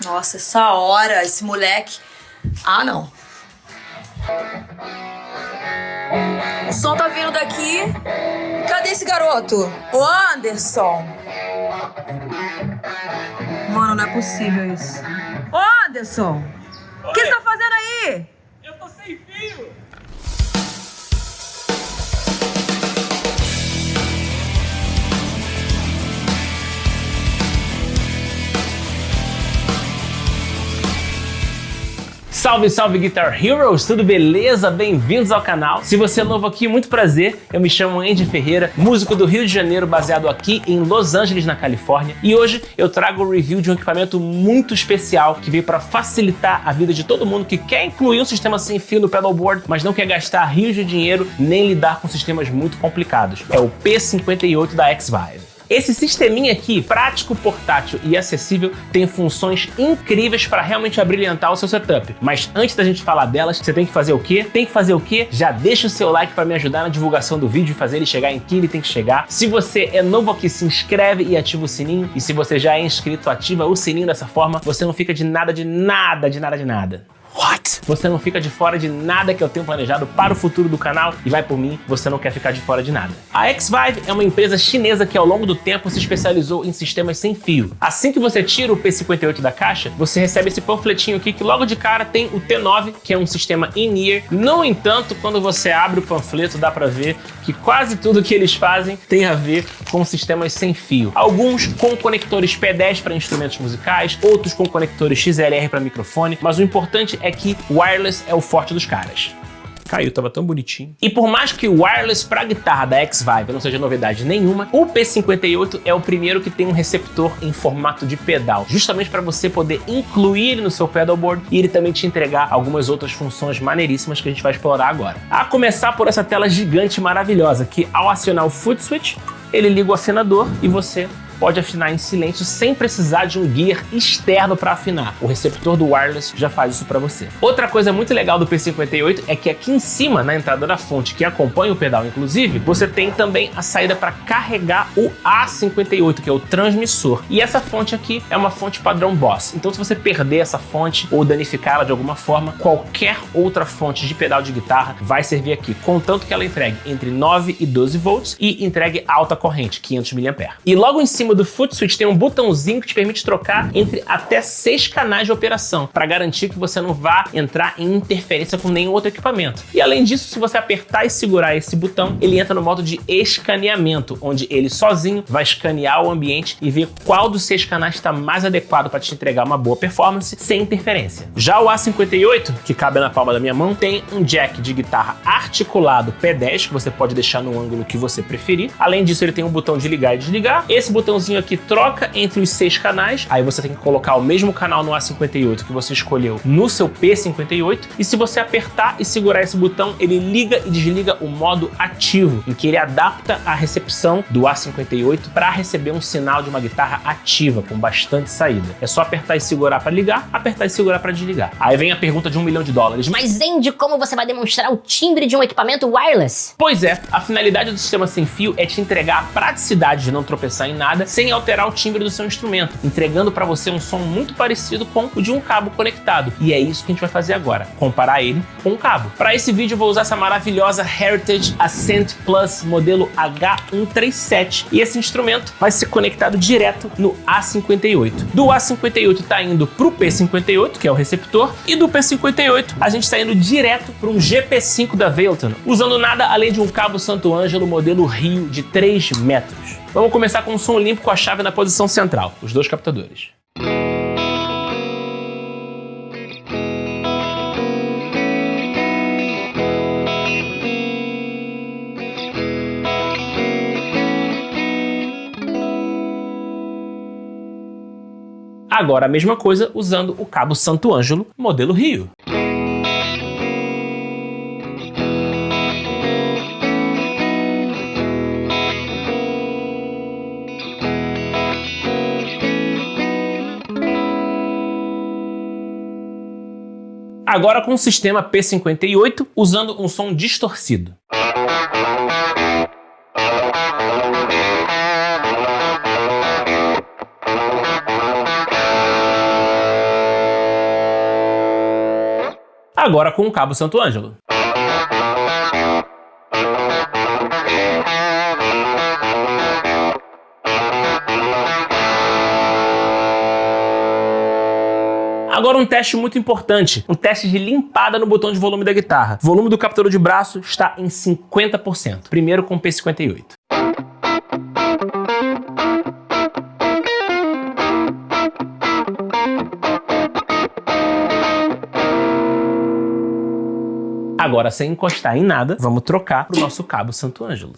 Nossa, essa hora, esse moleque... Ah, não. O som tá vindo daqui. Cadê esse garoto? Ô, Anderson. Mano, não é possível isso. Ô, Anderson. O que você tá fazendo aí? Eu tô sem fio. Salve, salve Guitar Heroes, tudo beleza? Bem-vindos ao canal. Se você é novo aqui, muito prazer. Eu me chamo Andy Ferreira, músico do Rio de Janeiro, baseado aqui em Los Angeles, na Califórnia. E hoje eu trago o review de um equipamento muito especial que veio para facilitar a vida de todo mundo que quer incluir um sistema sem fio no pedalboard, mas não quer gastar rios de dinheiro nem lidar com sistemas muito complicados. É o P58 da X-Vive. Esse sisteminha aqui, prático, portátil e acessível, tem funções incríveis para realmente abrilhantar o seu setup. Mas antes da gente falar delas, você tem que fazer o quê? Tem que fazer o quê? Já deixa o seu like para me ajudar na divulgação do vídeo e fazer ele chegar em quem ele tem que chegar. Se você é novo aqui, se inscreve e ativa o sininho. E se você já é inscrito, ativa o sininho dessa forma. Você não fica de nada. What? Você não fica de fora de nada que eu tenho planejado para o futuro do canal e vai por mim, você não quer ficar de fora de nada. A X-Vive é uma empresa chinesa que ao longo do tempo se especializou em sistemas sem fio. Assim que você tira o P58 da caixa, você recebe esse panfletinho aqui que logo de cara tem o T9, que é um sistema in-ear. No entanto, quando você abre o panfleto, dá para ver que quase tudo que eles fazem tem a ver com sistemas sem fio. Alguns com conectores P10 para instrumentos musicais, outros com conectores XLR para microfone, mas o importante é que wireless é o forte dos caras. Caiu, tava tão bonitinho. E por mais que o wireless para guitarra da X-Vive não seja novidade nenhuma, o P58 é o primeiro que tem um receptor em formato de pedal, justamente para você poder incluir ele no seu pedalboard e ele também te entregar algumas outras funções maneiríssimas que a gente vai explorar agora. A começar por essa tela gigante maravilhosa que, ao acionar o foot switch, ele liga o afinador e você pode afinar em silêncio sem precisar de um gear externo para afinar. O receptor do wireless já faz isso para você. Outra coisa muito legal do P58 é que aqui em cima, na entrada da fonte que acompanha o pedal inclusive, você tem também a saída para carregar o A58, que é o transmissor. E essa fonte aqui é uma fonte padrão Boss. Então se você perder essa fonte ou danificá-la de alguma forma, qualquer outra fonte de pedal de guitarra vai servir aqui, contanto que ela entregue entre 9 e 12 volts e entregue alta corrente, 500 mAh. E logo em cima do foot switch tem um botãozinho que te permite trocar entre até 6 canais de operação, para garantir que você não vá entrar em interferência com nenhum outro equipamento. E além disso, se você apertar e segurar esse botão, ele entra no modo de escaneamento, onde ele sozinho vai escanear o ambiente e ver qual dos 6 canais está mais adequado para te entregar uma boa performance sem interferência. Já o A58, que cabe na palma da minha mão, tem um jack de guitarra articulado P10, que você pode deixar no ângulo que você preferir. Além disso, ele tem um botão de ligar e desligar. Esse botãozinho aqui troca entre os 6 canais, aí você tem que colocar o mesmo canal no A58 que você escolheu no seu P58, e se você apertar e segurar esse botão, ele liga e desliga o modo ativo, em que ele adapta a recepção do A58 para receber um sinal de uma guitarra ativa, com bastante saída. É só apertar e segurar para ligar, apertar e segurar para desligar. Aí vem a pergunta de $1 milhão. Mas Andy, como você vai demonstrar o timbre de um equipamento wireless? Pois é, a finalidade do sistema sem fio é te entregar a praticidade de não tropeçar em nada, sem alterar o timbre do seu instrumento, entregando para você um som muito parecido com o de um cabo conectado. E é isso que a gente vai fazer agora, comparar ele com um cabo. Para esse vídeo eu vou usar essa maravilhosa Heritage Ascent Plus modelo H137, e esse instrumento vai ser conectado direto no A58. Do A58 tá indo pro P58, que é o receptor, e do P58 a gente está indo direto para um GP5 da Vailton, usando nada além de um cabo Santo Ângelo modelo Rio de 3 metros. Vamos começar com um som limpo com a chave na posição central, os 2 captadores. Agora a mesma coisa usando o cabo Santo Ângelo modelo Rio. Agora com o sistema P58 usando um som distorcido. Agora com o cabo Santo Ângelo. Agora um teste muito importante, um teste de limpada no botão de volume da guitarra. O volume do captador de braço está em 50%. Primeiro com o P58. Agora, sem encostar em nada, vamos trocar para o nosso cabo Santo Ângelo.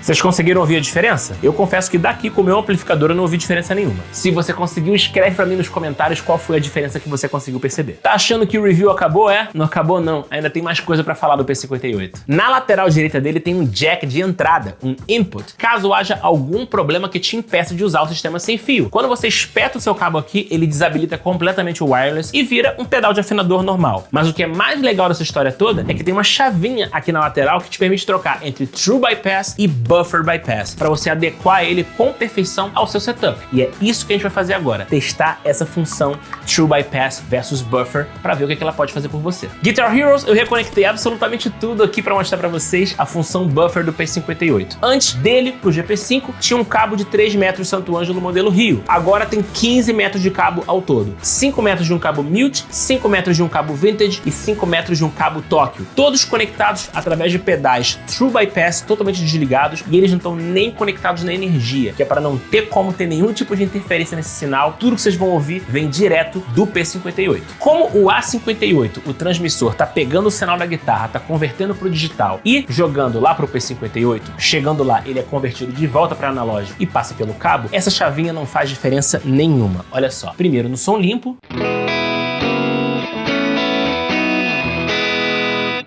Vocês conseguiram ouvir a diferença? Eu confesso que daqui com o meu amplificador eu não ouvi diferença nenhuma. Se você conseguiu, escreve pra mim nos comentários qual foi a diferença que você conseguiu perceber. Tá achando que o review acabou? Não acabou não. Ainda tem mais coisa pra falar do P58. Na lateral direita dele tem um jack de entrada, um input, caso haja algum problema que te impeça de usar o sistema sem fio. Quando você espeta o seu cabo aqui, ele desabilita completamente o wireless e vira um pedal de afinador normal. Mas o que é mais legal dessa história toda é que tem uma chavinha aqui na lateral que te permite trocar entre True Bypass e Buffer Bypass, para você adequar ele com perfeição ao seu setup. E é isso que a gente vai fazer agora, testar essa função True Bypass versus Buffer para ver o que ela pode fazer por você. Guitar Heroes, eu reconectei absolutamente tudo aqui para mostrar para vocês a função Buffer do P58. Antes dele, pro GP5, tinha um cabo de 3 metros Santo Ângelo modelo Rio. Agora tem 15 metros de cabo ao todo. 5 metros de um cabo Mute, 5 metros de um cabo Vintage e 5 metros de um cabo Tóquio. Todos conectados através de pedais True Bypass totalmente desligados, e eles não estão nem conectados na energia, que é para não ter como ter nenhum tipo de interferência nesse sinal. Tudo que vocês vão ouvir vem direto do P58. Como o A58, o transmissor, tá pegando o sinal da guitarra, tá convertendo pro digital e jogando lá pro P58, chegando lá ele é convertido de volta para analógico e passa pelo cabo, essa chavinha não faz diferença nenhuma. Olha só, primeiro no som limpo,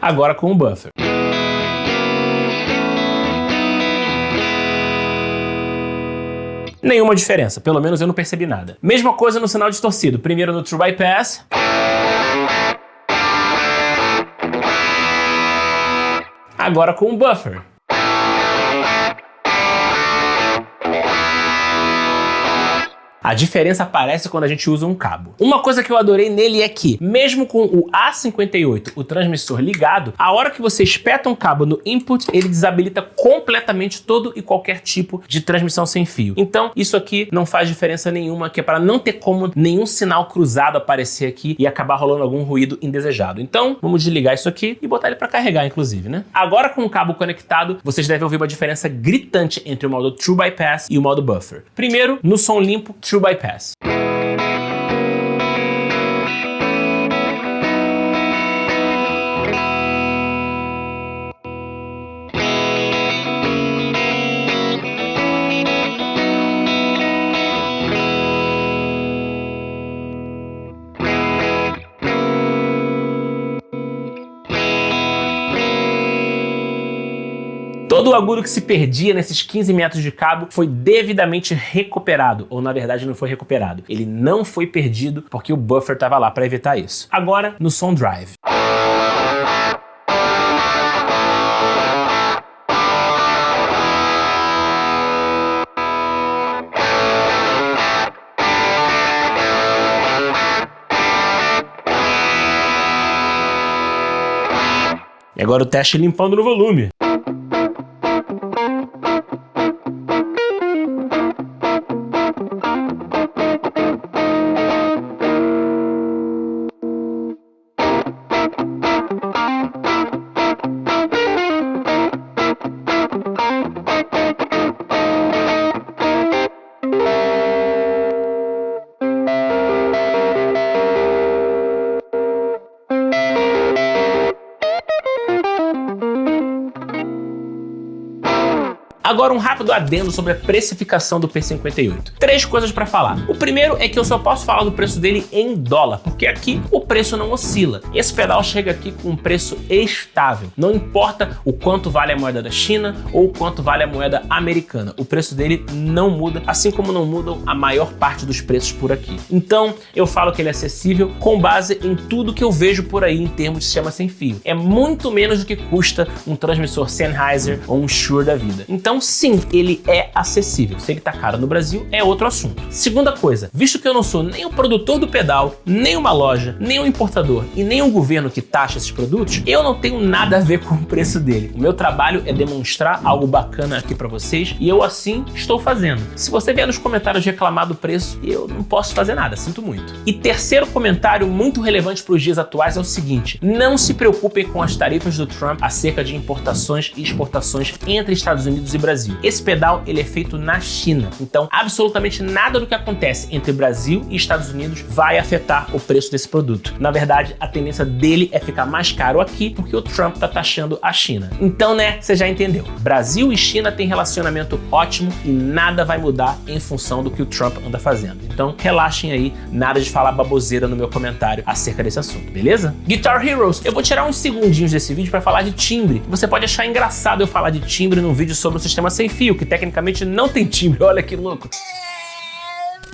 agora com o buffer. Nenhuma diferença, pelo menos eu não percebi nada. Mesma coisa no sinal distorcido, primeiro no True Bypass, agora com o buffer. A diferença aparece quando a gente usa um cabo. Uma coisa que eu adorei nele é que, mesmo com o A58, o transmissor ligado, a hora que você espeta um cabo no input, ele desabilita completamente todo e qualquer tipo de transmissão sem fio. Então, isso aqui não faz diferença nenhuma, que é para não ter como nenhum sinal cruzado aparecer aqui e acabar rolando algum ruído indesejado. Então, vamos desligar isso aqui e botar ele para carregar, inclusive, né? Agora, com o cabo conectado, vocês devem ouvir uma diferença gritante entre o modo True Bypass e o modo Buffer. Primeiro, no som limpo, True Bypass. Todo o agudo que se perdia nesses 15 metros de cabo foi devidamente recuperado, ou na verdade não foi recuperado. Ele não foi perdido porque o buffer estava lá para evitar isso. Agora, no som drive. E agora o teste limpando no volume. Agora um rápido adendo sobre a precificação do P58. 3 coisas para falar. O primeiro é que eu só posso falar do preço dele em dólar, porque aqui o preço não oscila. Esse pedal chega aqui com um preço estável. Não importa o quanto vale a moeda da China ou o quanto vale a moeda americana. O preço dele não muda, assim como não mudam a maior parte dos preços por aqui. Então, eu falo que ele é acessível com base em tudo que eu vejo por aí em termos de sistema sem fio. É muito menos do que custa um transmissor Sennheiser ou um Shure da vida. Então, sim, ele é acessível. Se ele tá caro no Brasil, é outro assunto. Segunda coisa, visto que eu não sou nem o produtor do pedal, nem uma loja, nem um importador e nem um governo que taxa esses produtos, eu não tenho nada a ver com o preço dele. O meu trabalho é demonstrar algo bacana aqui para vocês e eu assim estou fazendo. Se você vier nos comentários reclamar do preço, eu não posso fazer nada, sinto muito. E terceiro comentário muito relevante para os dias atuais é o seguinte: não se preocupem com as tarifas do Trump acerca de importações e exportações entre Estados Unidos e Brasil. Esse pedal ele é feito na China, então absolutamente nada do que acontece entre Brasil e Estados Unidos vai afetar o preço desse produto. Na verdade, a tendência dele é ficar mais caro aqui porque o Trump tá taxando a China. Então, né, você já entendeu. Brasil e China têm relacionamento ótimo e nada vai mudar em função do que o Trump anda fazendo. Então, relaxem aí, nada de falar baboseira no meu comentário acerca desse assunto, beleza? Guitar Heroes, eu vou tirar uns segundinhos desse vídeo para falar de timbre. Você pode achar engraçado eu falar de timbre num vídeo sobre o sistema sem fio, que tecnicamente não tem timbre, olha que louco.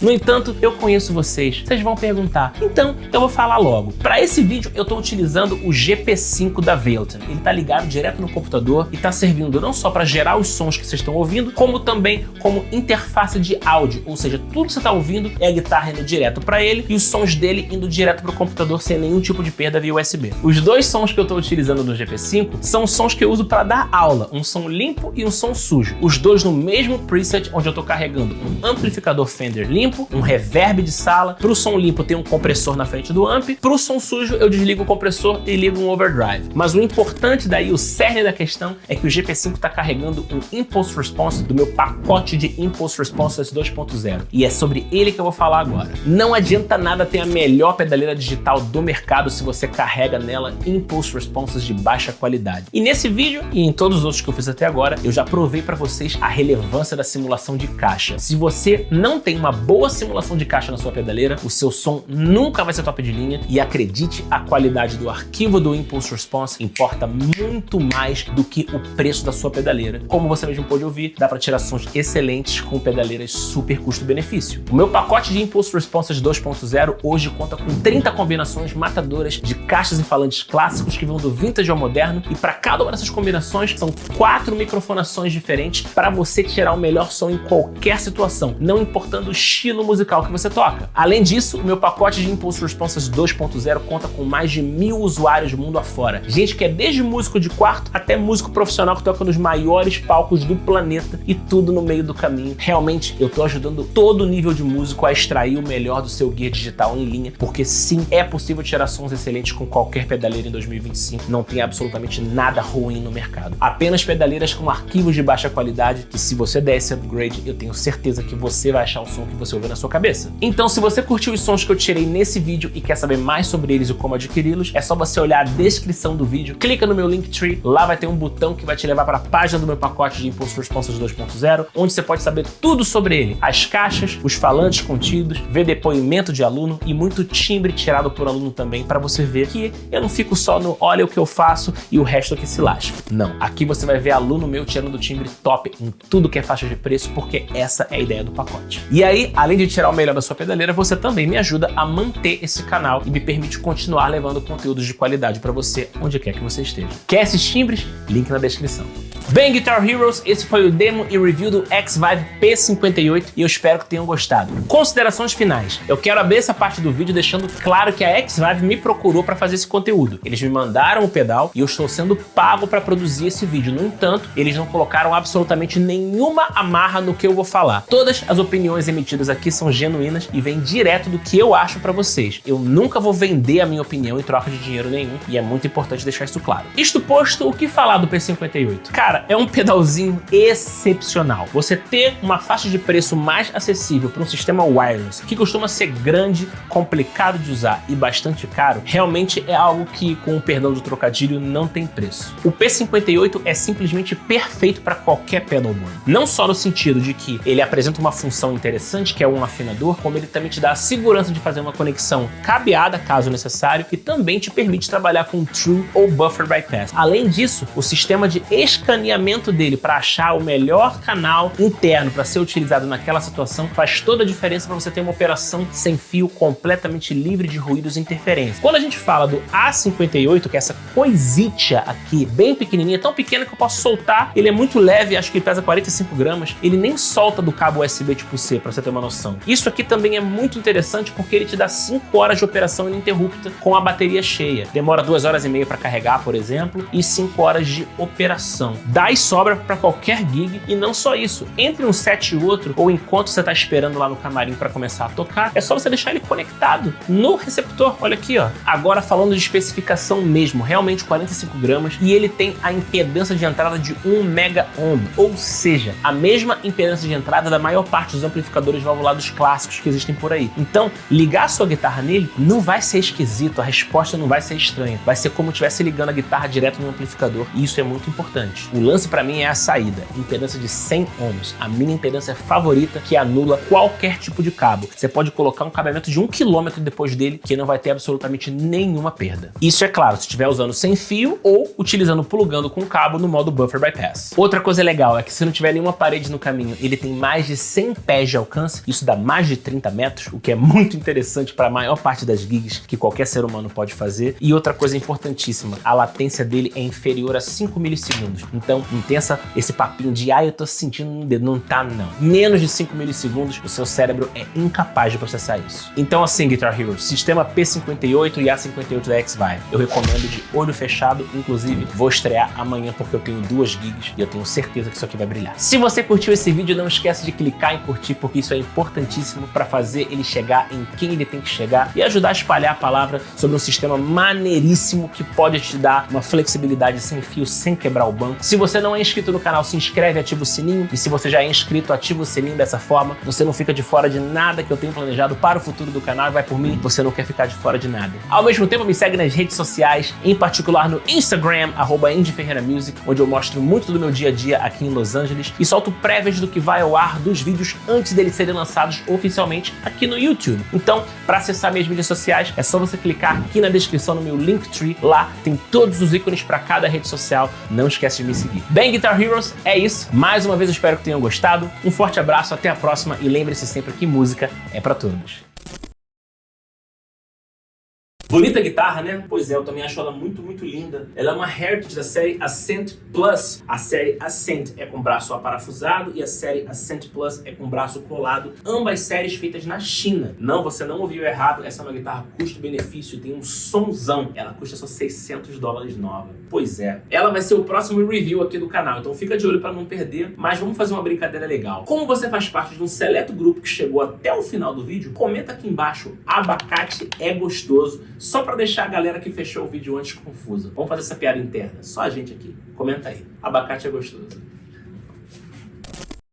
No entanto, eu conheço vocês vão perguntar, então eu vou falar logo. Para esse vídeo eu estou utilizando o GP5 da Veilton. Ele está ligado direto no computador e está servindo não só para gerar os sons que vocês estão ouvindo, como também como interface de áudio, ou seja, tudo que você está ouvindo é a guitarra indo direto para ele e os sons dele indo direto para o computador sem nenhum tipo de perda via USB. Os dois sons que eu estou utilizando no GP5 são sons que eu uso para dar aula, um som limpo e um som sujo. Os dois no mesmo preset, onde eu estou carregando um amplificador Fender limpo, um reverb de sala. Para o som limpo tem um compressor na frente do amp, para o som sujo eu desligo o compressor e ligo um overdrive. Mas o importante daí, o cerne da questão, é que o GP5 está carregando um Impulse Response do meu pacote de Impulse Responses 2.0 e é sobre ele que eu vou falar agora. Não adianta nada ter a melhor pedaleira digital do mercado se você carrega nela Impulse Responses de baixa qualidade. E nesse vídeo e em todos os outros que eu fiz até agora, eu já provei para vocês a relevância da simulação de caixa. Se você não tem uma boa simulação de caixa na sua pedaleira, o seu som nunca vai ser top de linha e acredite, a qualidade do arquivo do Impulse Response importa muito mais do que o preço da sua pedaleira. Como você mesmo pôde ouvir, dá para tirar sons excelentes com pedaleiras super custo-benefício. O meu pacote de Impulse Responses 2.0 hoje conta com 30 combinações matadoras de caixas e falantes clássicos que vão do vintage ao moderno e para cada uma dessas combinações são 4 microfonações diferentes para você tirar o melhor som em qualquer situação, não importando o estilo musical que você toca. Além disso, o meu pacote de Impulse Responses 2.0 conta com mais de 1000 usuários do mundo afora. Gente que é desde músico de quarto até músico profissional que toca nos maiores palcos do planeta e tudo no meio do caminho. Realmente, eu tô ajudando todo nível de músico a extrair o melhor do seu gear digital em linha, porque sim, é possível tirar sons excelentes com qualquer pedaleira em 2025. Não tem absolutamente nada ruim no mercado. Apenas pedaleiras com arquivos de baixa qualidade que, se você der esse upgrade, eu tenho certeza que você vai achar o som que você ouviu na sua cabeça. Então, se você curtiu os sons que eu tirei nesse vídeo e quer saber mais sobre eles e como adquiri-los, é só você olhar a descrição do vídeo, clica no meu Linktree, lá vai ter um botão que vai te levar para a página do meu pacote de Impulse Responses 2.0, onde você pode saber tudo sobre ele, as caixas, os falantes contidos, ver depoimento de aluno e muito timbre tirado por aluno também, para você ver que eu não fico só no olha o que eu faço e o resto que se lasca. Não, aqui você vai ver aluno meu tirando timbre top em tudo que é faixa de preço, porque essa é a ideia do pacote. E aí, além de tirar o melhor da sua pedaleira, você também me ajuda a manter esse canal e me permite continuar levando conteúdos de qualidade para você onde quer que você esteja. Quer esses timbres? Link na descrição. Bem, Guitar Heroes, esse foi o demo e review do X-Vive P58 e eu espero que tenham gostado. Considerações finais. Eu quero abrir essa parte do vídeo deixando claro que a X-Vive me procurou para fazer esse conteúdo. Eles me mandaram o pedal e eu estou sendo pago para produzir esse vídeo. No entanto, eles não colocaram absolutamente nenhuma amarra no que eu vou falar. Todas as opiniões emitidas aqui são genuínas e vêm direto do que eu acho pra vocês. Eu nunca vou vender a minha opinião em troca de dinheiro nenhum e é muito importante deixar isso claro. Isto posto, o que falar do P58? Cara, é um pedalzinho excepcional. Você ter uma faixa de preço mais acessível para um sistema wireless, que costuma ser grande, complicado de usar e bastante caro, realmente é algo que, com o perdão do trocadilho, não tem preço. O P58 é simplesmente perfeito para qualquer pedalboard. Não só no sentido de que ele apresenta uma função interessante, que é um afinador, como ele também te dá a segurança de fazer uma conexão cabeada, caso necessário, e também te permite trabalhar com True ou Buffer Bypass. Além disso, o sistema de escaneamento dele para achar o melhor canal interno para ser utilizado naquela situação faz toda a diferença para você ter uma operação sem fio completamente livre de ruídos e interferências. Quando a gente fala do A58, que é essa coisitia aqui, bem pequenininha, tão pequena que eu posso soltar, ele é muito leve, acho que ele pesa 45 gramas, ele nem solta do cabo USB tipo C, para você ter uma noção. Isso aqui também é muito interessante porque ele te dá 5 horas de operação ininterrupta com a bateria cheia. Demora 2 horas e meia para carregar, por exemplo, e 5 horas de operação. Dá e sobra para qualquer gig, e não só isso. Entre um set e outro, ou enquanto você está esperando lá no camarim para começar a tocar, é só você deixar ele conectado no receptor. Olha aqui, ó. Agora falando de especificação mesmo, realmente 45 gramas, e ele tem a impedância de entrada de 1 mega ohm, ou seja, a mesma impedância de entrada da maior parte dos amplificadores valvulados clássicos que existem por aí. Então, ligar a sua guitarra nele não vai ser esquisito, a resposta não vai ser estranha, vai ser como se estivesse ligando a guitarra direto no amplificador, e isso é muito importante. O lance para mim é a saída, impedância de 100 ohms, a minha impedância favorita, que anula qualquer tipo de cabo. Você pode colocar um cabeamento de 1 km depois dele, que não vai ter absolutamente nenhuma perda. Isso é claro, se estiver usando sem fio ou utilizando plugando com cabo no modo Buffer Bypass. Outra coisa legal é que se não tiver nenhuma parede no caminho, ele tem mais de 100 pés de alcance, isso dá mais de 30 metros, o que é muito interessante para a maior parte das gigs que qualquer ser humano pode fazer. E outra coisa importantíssima, a latência dele é inferior a 5 milissegundos. Então, não tem esse papinho de eu tô sentindo no dedo. Não tá, não. Menos de 5 milissegundos, o seu cérebro é incapaz de processar isso. Então, assim, Guitar Hero, sistema P58 e A58 da X-Vive. Eu recomendo de olho fechado, inclusive vou estrear amanhã porque eu tenho 2 gigs e eu tenho certeza que isso aqui vai brilhar. Se você curtiu esse vídeo, não esquece de clicar em curtir, porque isso é importantíssimo para fazer ele chegar em quem ele tem que chegar e ajudar a espalhar a palavra sobre um sistema maneiríssimo que pode te dar uma flexibilidade sem fio, sem quebrar o banco. Se você não é inscrito no canal, se inscreve, ativa o sininho, e se você já é inscrito, ativa o sininho. Dessa forma você não fica de fora de nada que eu tenho planejado para o futuro do canal, e vai por mim, você não quer ficar de fora de nada. Ao mesmo tempo, me segue nas redes sociais, em particular no Instagram, @IndyFerreiraMusic, onde eu mostro muito do meu dia a dia aqui em Los Angeles e solto prévias do que vai ao ar dos vídeos antes deles serem lançados oficialmente aqui no YouTube. Então, para acessar minhas mídias sociais, é só você clicar aqui na descrição no meu Linktree, lá tem todos os ícones para cada rede social, não esquece de me seguir. Bem, Guitar Heroes, é isso. Mais uma vez eu espero que tenham gostado. Um forte abraço, até a próxima, e lembre-se sempre que música é para todos. Bonita guitarra, né? Pois é, eu também acho ela muito, muito linda. Ela é uma Heritage da série Ascent Plus. A série Ascent é com braço aparafusado e a série Ascent Plus é com braço colado. Ambas séries feitas na China. Não, você não ouviu errado. Essa é uma guitarra custo-benefício e tem um sonzão. Ela custa só $600 nova. Pois é. Ela vai ser o próximo review aqui do canal, então fica de olho para não perder. Mas vamos fazer uma brincadeira legal. Como você faz parte de um seleto grupo que chegou até o final do vídeo, comenta aqui embaixo: abacate é gostoso. Só pra deixar a galera que fechou o vídeo antes confusa. Vamos fazer essa piada interna. Só a gente aqui. Comenta aí. Abacate é gostoso.